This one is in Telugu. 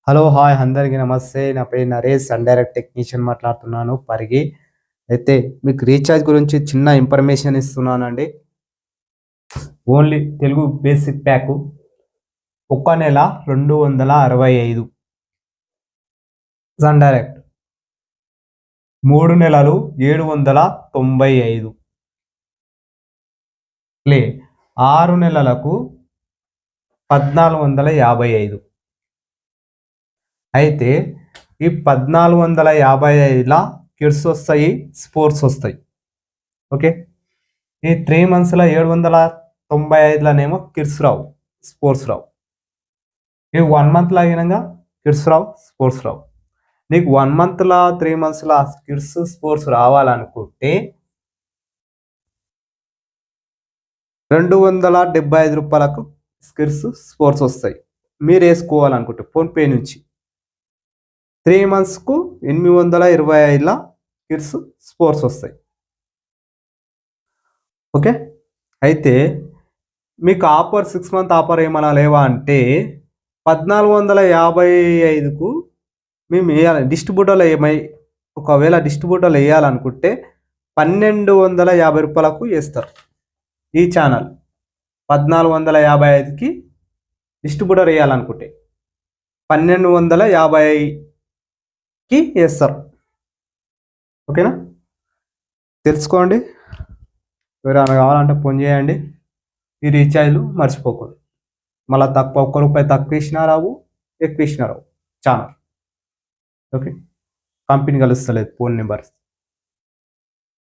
హలో హాయ్ అందరికీ నమస్తే. నా పేరు నరేష్, సన్ డైరెక్ట్ టెక్నీషియన్ మాట్లాడుతున్నాను పరిగి. అయితే మీకు రీఛార్జ్ గురించి చిన్న ఇన్ఫర్మేషన్ ఇస్తున్నానండి. ఓన్లీ తెలుగు బేసిక్ ప్యాక్ ఒక్క నెల 265 సన్ డైరెక్ట్, 3 నెలలు 795 ప్లే, 6 నెలలకు 1455. అయితే ఈ 1455లా కిడ్స్ వస్తాయి, స్పోర్ట్స్ వస్తాయి. ఓకే, ఈ 3 మంత్స్లో 795లోనేమో కిడ్స్ రావు, స్పోర్ట్స్ రావు. ఈ 1 మంత్లో అయినాక కిడ్స్ రావు, స్పోర్ట్స్ రావు. నీకు 1 మంత్లో 3 మంత్స్లో కిడ్స్ స్పోర్ట్స్ రావాలనుకుంటే ₹275 కిడ్స్ స్పోర్ట్స్ వస్తాయి. మీరు వేసుకోవాలనుకుంటే ఫోన్పే నుంచి 3 మంత్స్కు 825ల కిడ్స్ స్పోర్ట్స్ వస్తాయి. ఓకే, అయితే మీకు ఆఫర్ 6 మంత్ ఆఫర్ ఏమైనా లేవా అంటే 1455కు మేము వేయాలి. డిస్ట్రిబ్యూటర్లో ఒకవేళ డిస్ట్రిబ్యూటర్లో వేయాలనుకుంటే ₹1250కు వేస్తారు. ఈ ఛానల్ 1455కి డిస్ట్రిబ్యూటర్ వేయాలనుకుంటే 1250కి వేస్తారు. ఓకేనా, తెలుసుకోండి. ఎవరైనా కావాలంటే ఫోన్ చేయండి. ఈ రీఛార్జ్లు మర్చిపోకూడదు. మళ్ళీ ₹1 తక్కువ ఇచ్చినా రావు, ఎక్కువ ఇచ్చినా రావు ఛానల్. ఓకే, కంపెనీ కలుస్తలేదు ఫోన్ నెంబర్.